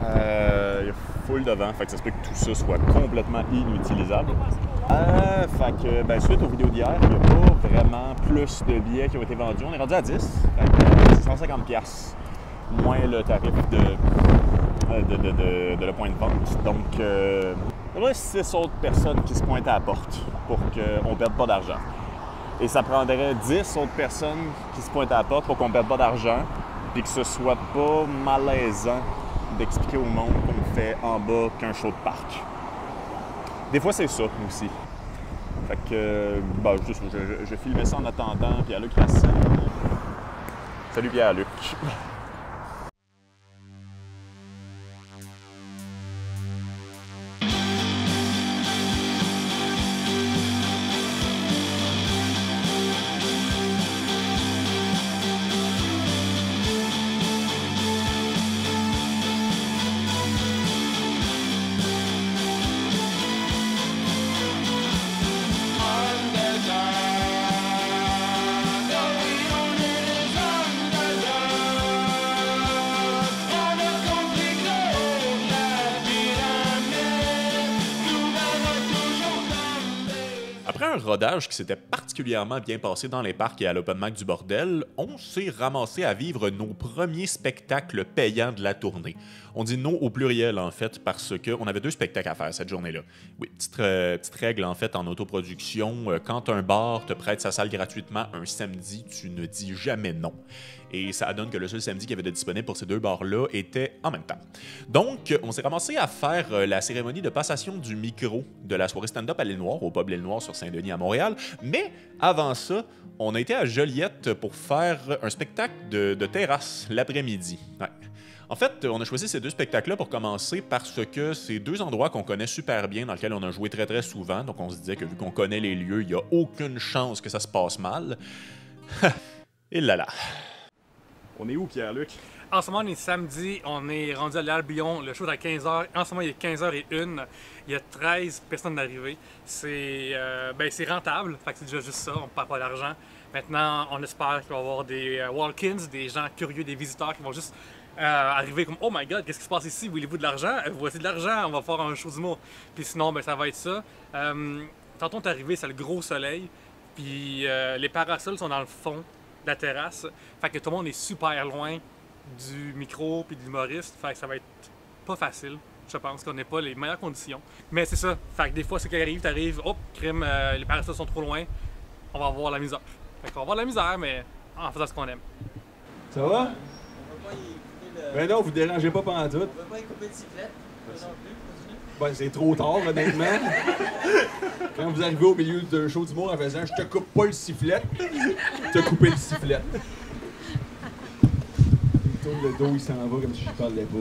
Il y a full de vent, fait que ça se peut que tout ça soit complètement inutilisable. Suite aux vidéos d'hier, il n'y a pas vraiment plus de billets qui ont été vendus. On est rendu à 10, fait que c'est 150$, moins le tarif de le point de vente. Donc, il y aurait 6 autres personnes qui se pointent à la porte pour qu'on ne perde pas d'argent. Et ça prendrait 10 autres personnes qui se pointent à la porte pour qu'on ne perde pas d'argent, puis que ce soit pas malaisant d'expliquer au monde qu'on fait en bas qu'un show de parc. Des fois, c'est ça aussi. Fait que, je filmais ça en attendant Pierre-Luc Racine. Salut Pierre-Luc. Après un rodage qui s'était particulièrement bien passé dans les parcs et à l'Open Mic du Bordel, on s'est ramassé à vivre nos premiers spectacles payants de la tournée. On dit non au pluriel, en fait, parce qu'on avait 2 spectacles à faire cette journée-là. Oui, petite règle, en fait, en autoproduction. Quand un bar te prête sa salle gratuitement un samedi, tu ne dis jamais non. Et ça donne que le seul samedi qu'il y avait de disponible pour ces 2 bars-là était en même temps. Donc, on s'est ramassé à faire la cérémonie de passation du micro de la soirée stand-up à l'Île Noire, au pub l'Île Noire sur Saint-Denis à Montréal. Mais avant ça, on a été à Joliette pour faire un spectacle de terrasse l'après-midi. Ouais. En fait, on a choisi ces 2 spectacles-là pour commencer parce que c'est 2 endroits qu'on connaît super bien, dans lesquels on a joué très très souvent. Donc on se disait que vu qu'on connaît les lieux, il n'y a aucune chance que ça se passe mal. Et là là. On est où, Pierre-Luc? En ce moment, on est samedi, on est rendu à l'Albion, le show est à 15h. En ce moment, il est 15h01, il y a 13 personnes d'arrivée. C'est rentable, fait que c'est déjà juste ça, on ne perd pas d'argent. Maintenant, on espère qu'il va y avoir des walk-ins, des gens curieux, des visiteurs qui vont juste arriver comme « Oh my God, qu'est-ce qui se passe ici? Voulez-vous de l'argent? Voici de l'argent, on va faire un show d'humour. » Puis sinon, ça va être ça. Tantôt, on est arrivé, c'est le gros soleil, puis les parasols sont dans le fond de la terrasse, fait que tout le monde est super loin du micro puis de l'humoriste, fait que ça va être pas facile. Je pense qu'on n'est pas les meilleures conditions. Mais c'est ça, fait que des fois, c'est qu'il arrive, t'arrives, hop, crime, les parasols sont trop loin, on va avoir la misère. Fait qu'on va avoir la misère, mais en faisant ce qu'on aime. Ça va? Ben non, vous dérangez pas pendant tout. On va pas y couper de sifflet. Non plus, continue. Ben, c'est trop tard, honnêtement. Quand vous arrivez au milieu d'un show d'humour en faisant « Je te coupe pas le sifflet », t'as coupé le sifflet. Il tourne le dos, il s'en va comme si je parlais pas.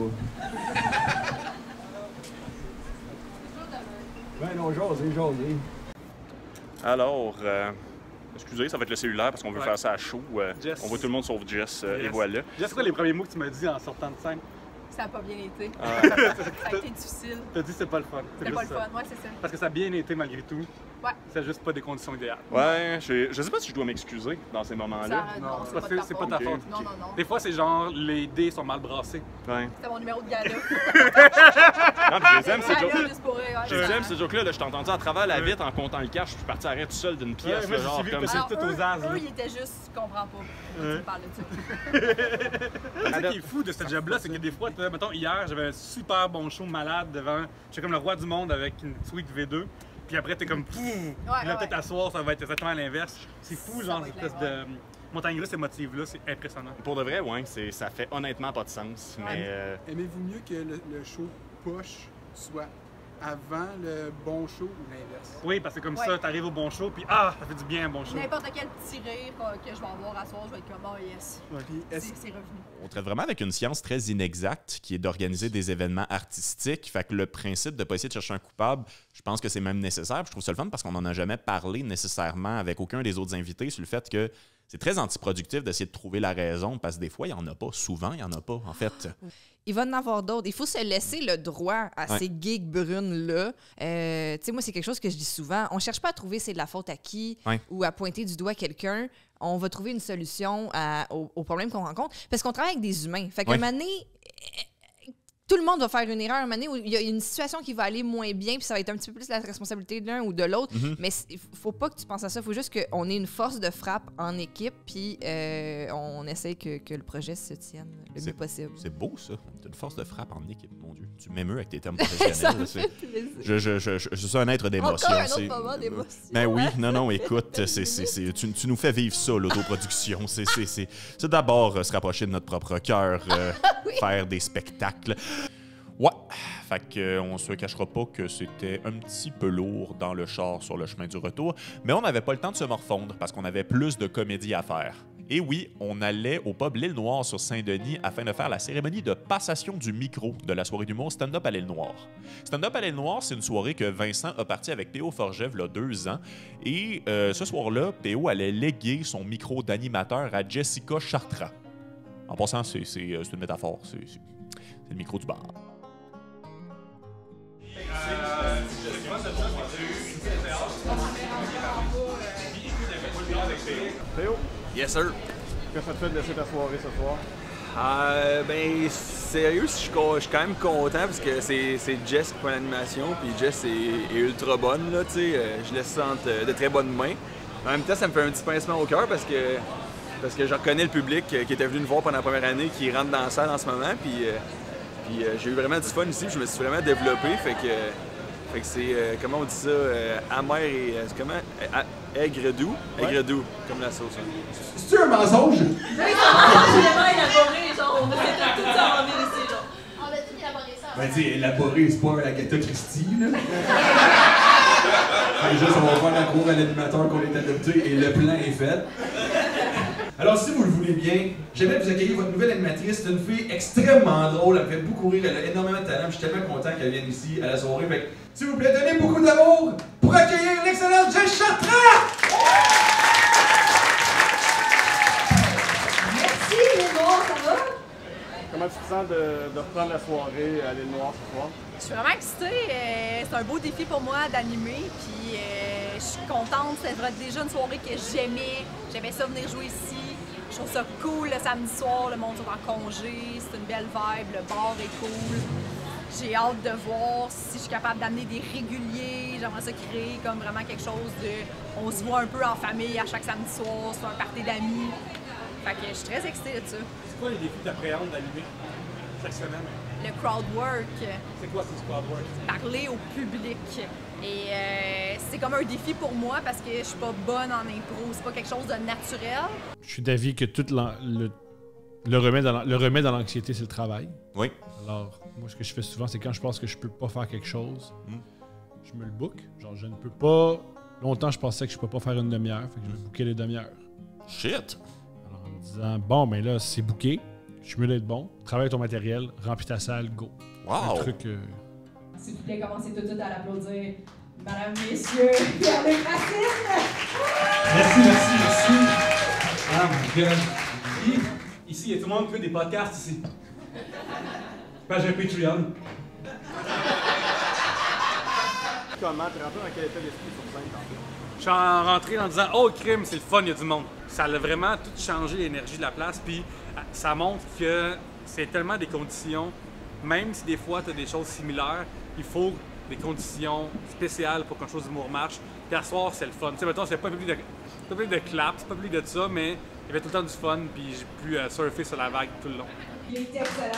Ben non, jasez. Alors, excusez, ça va être le cellulaire parce qu'on veut faire ça à chaud. Jess. On voit tout le monde sauf Jess, et voilà. Jess, c'est quoi les premiers mots que tu m'as dit en sortant de scène? Ça n'a pas bien été. Ah. Ça a été difficile. T'as dit c'est pas le fun. C'était pas le fun, ouais, c'est ça. Parce que ça a bien été malgré tout. Ouais. C'est juste pas des conditions idéales. Ouais, je sais pas si je dois m'excuser dans ces moments-là. Non, c'est pas ta faute. Non, non, non. Des fois, c'est genre les dés sont mal brassés. Ouais. C'était mon numéro de gala. Non, puis je les aime, ces jokes. Juste pour rire, Je les aime, ces jokes-là. Je t'ai entendu à travers la vitre en comptant le cash. Je suis parti arrêter tout seul d'une pièce. moi, là, genre, j'ai comme suivi ça. tout aux as, là. Eux, ils étaient juste, je comprends pas. Tu me parles de ça. Ce qui est fou de ce job-là, c'est que des fois, mettons, hier, j'avais un super bon show malade devant. J'étais comme le roi du monde avec une suite V2. Puis après, t'es comme, pouf! Puis là, peut-être à soir, ça va être exactement l'inverse. C'est fou, genre, cette espèce de montagne russe émotive-là, c'est impressionnant. Pour de vrai, ouais, ça fait honnêtement pas de sens. Mais Aimez-vous mieux que le show push soit avant le bon show ou l'inverse? Oui, parce que comme Ouais. ça, t'arrives au bon show, puis ça fait du bien un bon show. N'importe quel petit rire que je vais avoir à soir, je vais être comme, oh yes. Puis est-ce C'est revenu. on traite vraiment avec une science très inexacte qui est d'organiser des événements artistiques. Fait que le principe de pas essayer de chercher un coupable, je pense que c'est même nécessaire. Puis je trouve ça le fun parce qu'on n'en a jamais parlé nécessairement avec aucun des autres invités sur le fait que c'est très antiproductif d'essayer de trouver la raison parce que des fois, il n'y en a pas. Souvent, il n'y en a pas, en fait. Il va en avoir d'autres. Il faut se laisser le droit à ces gigs brunes-là. Tu sais, moi, c'est quelque chose que je dis souvent. On cherche pas à trouver c'est de la faute à qui ou à pointer du doigt quelqu'un. On va trouver une solution aux problèmes qu'on rencontre parce qu'on travaille avec des humains. Fait qu'à un moment donné, tout le monde va faire une erreur à un moment donné où il y a une situation qui va aller moins bien, puis ça va être un petit peu plus la responsabilité de l'un ou de l'autre. Mais il faut pas que tu penses à ça. Il faut juste qu'on ait une force de frappe en équipe, puis on essaie que le projet se tienne le mieux possible. C'est beau, ça. Tu as une force de frappe en équipe, mon Dieu. Tu m'émeus avec tes termes professionnels. Je suis un être d'émotion. Encore un autre moment d'émotion. Ben oui, non, écoute, tu nous fais vivre ça, l'autoproduction. C'est d'abord se rapprocher de notre propre cœur, faire des spectacles. Ouais, fait qu'on se cachera pas que c'était un petit peu lourd dans le char sur le chemin du retour, mais on n'avait pas le temps de se morfondre parce qu'on avait plus de comédie à faire. Et oui, on allait au pub L'Île Noire sur Saint-Denis afin de faire la cérémonie de passation du micro de la soirée d'humour Stand-up à l'Île Noire. Stand-up à l'Île Noire, c'est une soirée que Vincent a partie avec P.O. Forget il y a 2 ans. Et ce soir-là, P.O. allait léguer son micro d'animateur à Jessica Chartrand. En passant, c'est une métaphore, c'est le micro du bar. Théo? Yes, sir. Qu'est-ce que ça te fait de laisser ta soirée ce soir? Ben, sérieux, je suis quand même content parce que c'est Jess qui prend l'animation, puis Jess est ultra bonne, là, tu sais. Je laisse ça entre de très bonnes mains. En même temps, ça me fait un petit pincement au cœur parce que je reconnais le public qui était venu nous voir pendant la première année, qui rentre dans la salle en ce moment, puis j'ai eu vraiment du fun ici, puis je me suis vraiment développé, fait que c'est, comment on dit ça, amer et, comment, aigre doux, comme la sauce. Hein. C'est-tu un mensonge? C'est vraiment élaboré, genre, on a fait tout ça en vérité, genre. On a tout élaboré ça. Ben, tu sais, élaboré, c'est pas un Agatha Christie, là. Juste, on va faire la cour à l'animateur qu'on est adopté et le plan est fait. Alors, si vous le voulez bien, j'aimerais vous accueillir votre nouvelle animatrice. C'est une fille extrêmement drôle, elle me fait beaucoup rire, elle a énormément de talent. Je suis tellement content qu'elle vienne ici à la soirée. Fait que, s'il vous plaît, donnez beaucoup d'amour pour accueillir l'excellente Jess Chartrand! Merci, les noirs, ça va? Comment tu te sens de reprendre la soirée à l'Île Noire ce soir? Je suis vraiment excitée. C'est un beau défi pour moi d'animer. Puis je suis contente. C'était déjà une soirée que j'aimais. J'aimais ça venir jouer ici. Je trouve ça cool le samedi soir. Le monde est en congé. C'est une belle vibe. Le bar est cool. J'ai hâte de voir si je suis capable d'amener des réguliers. J'aimerais ça créer comme vraiment quelque chose de... On se voit un peu en famille à chaque samedi soir. C'est un party d'amis. Fait que je suis très excitée de ça. C'est quoi les défis que t'appréhendes d'animer chaque semaine? Le crowd work. C'est quoi ce crowd work? Parler au public. Et c'est comme un défi pour moi parce que je suis pas bonne en impro. C'est pas quelque chose de naturel. Je suis d'avis que tout le remède dans l'anxiété, c'est le travail. Oui. Alors, moi, ce que je fais souvent, c'est quand je pense que je peux pas faire quelque chose, je me le book. Genre, je ne peux pas... Longtemps, je pensais que je peux pas faire une demi-heure. Fait que je vais booker les demi-heures. Shit! Alors, en me disant, bon, ben là, c'est booké. Je suis mieux d'être bon. Travaille ton matériel, remplis ta salle, go. Wow! Un truc... S'il vous plaît, commencez tout à l'applaudir. Madame, messieurs, Pierre-Luc Racine! Merci. Ah, mon God. Ici, il y a tout le monde qui fait des podcasts ici. Ben, j'ai un Patreon. Comment? T'es rentré dans quel état d'esprit sur scène tantôt? Je suis rentré en disant « Oh, crime, c'est le fun, il y a du monde ». Ça a vraiment tout changé l'énergie de la place, puis ça montre que c'est tellement des conditions, même si des fois tu as des choses similaires, il faut des conditions spéciales pour qu'une chose d'humour marche. Puis à soir, c'est le fun. Tu sais, mettons, c'est pas public de clap, c'est pas public de ça, mais il y avait tout le temps du fun, puis j'ai pu surfer sur la vague tout le long. Il est excellent.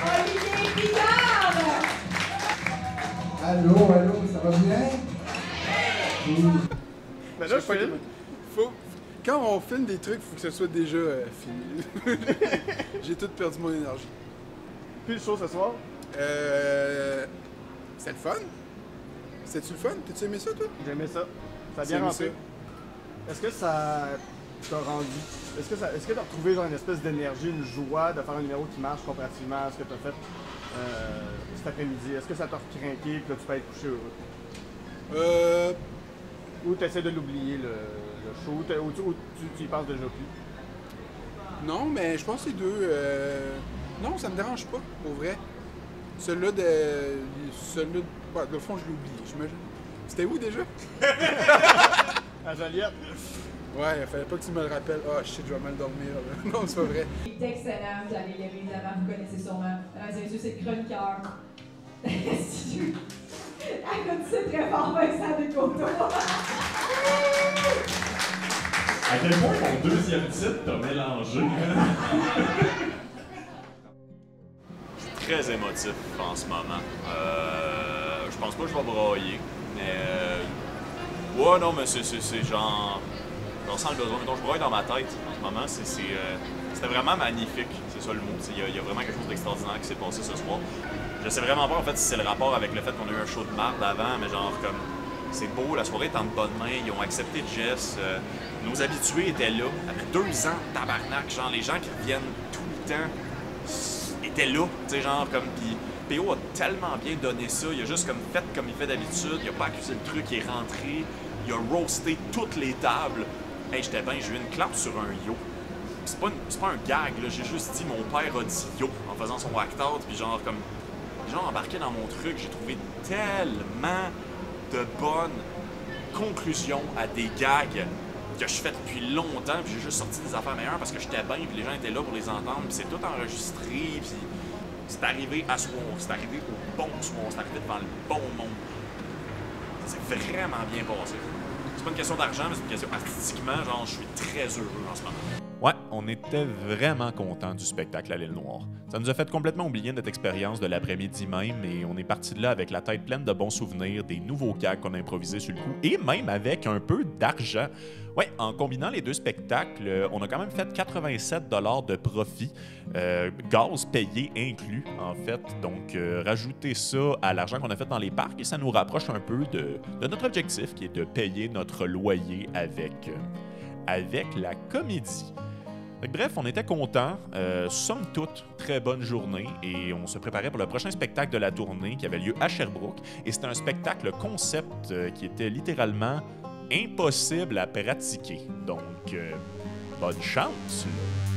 Olivier Picard! Allô, ça va bien? Ben là, je filme. Quand on filme des trucs, il faut que ce soit déjà fini. J'ai tout perdu mon énergie. Puis le show ce soir? C'est le fun? C'était-tu le fun? T'as-tu aimé ça, toi? J'ai aimé ça. Ça a J'ai bien aimé rentré. Est-ce que ça t'a rendu... Est-ce que t'as retrouvé genre une espèce d'énergie, une joie de faire un numéro qui marche comparativement à ce que t'as fait cet après-midi? Est-ce que ça t'a recrinqué que là, tu peux être couché heureux? Ou t'essaies de l'oublier, le show, ou tu y penses déjà plus? Non, mais je pense que les deux... Non, ça me dérange pas, pour vrai. Celui-là, au fond, je l'ai oublié, j'imagine. C'était où déjà? À Joliette. Ouais, il fallait pas que tu me le rappelles. Ah, shit, je vais mal dormir. Là. Non, c'est pas vrai. Il est excellent, vous allez l'aimer, évidemment, vous connaissez sûrement. Mesdames et messieurs, c'est le chroniqueur. Applaudissez très fort Vincent Descoteaux. À quel point mon deuxième titre t'a mélangé? Je suis très émotif en ce moment. Je pense pas que je vais brailler, mais... ouais, non, mais c'est genre... J'en sens le besoin. Mettons, je braille dans ma tête en ce moment. C'était vraiment magnifique, c'est ça le mot. Il y a vraiment quelque chose d'extraordinaire qui s'est passé ce soir. Je sais vraiment pas en fait si c'est le rapport avec le fait qu'on a eu un show de marde avant, mais genre comme... C'est beau, la soirée est en bonne main, ils ont accepté Jess. Nos habitués étaient là. Après 2 ans de tabarnak, genre les gens qui reviennent tout le temps étaient là. Tu sais, genre comme. Puis PO a tellement bien donné ça. Il a juste comme fait comme il fait d'habitude. Il a pas accusé le truc, il est rentré. Il a roasté toutes les tables. Hey, j'étais bien, j'ai eu une clap sur un yo. C'est pas un gag, là. J'ai juste dit mon père a dit yo en faisant son act-out. Puis genre comme. Les gens embarqués dans mon truc, j'ai trouvé tellement de bonnes conclusions à des gags que je fais depuis longtemps, puis j'ai juste sorti des affaires meilleures parce que j'étais bien, puis les gens étaient là pour les entendre, puis c'est tout enregistré, puis c'est arrivé à soir, c'est arrivé au bon soir, c'est arrivé devant le bon monde. C'est vraiment bien passé. C'est pas une question d'argent, mais c'est une question artistiquement, genre je suis très heureux en ce moment. Ouais, on était vraiment contents du spectacle à l'île Noire. Ça nous a fait complètement oublier notre expérience de l'après-midi même et on est parti de là avec la tête pleine de bons souvenirs, des nouveaux gags qu'on a improvisés sur le coup et même avec un peu d'argent. Ouais, en combinant les 2 spectacles, on a quand même fait 87 $ de profit, gaz payé inclus en fait. Donc, rajoutez ça à l'argent qu'on a fait dans les parcs et ça nous rapproche un peu de notre objectif qui est de payer notre loyer avec la comédie. Donc, bref, on était contents. Somme toute, très bonne journée. Et on se préparait pour le prochain spectacle de la tournée qui avait lieu à Sherbrooke. Et c'était un spectacle concept qui était littéralement impossible à pratiquer. Donc, bonne chance! Là.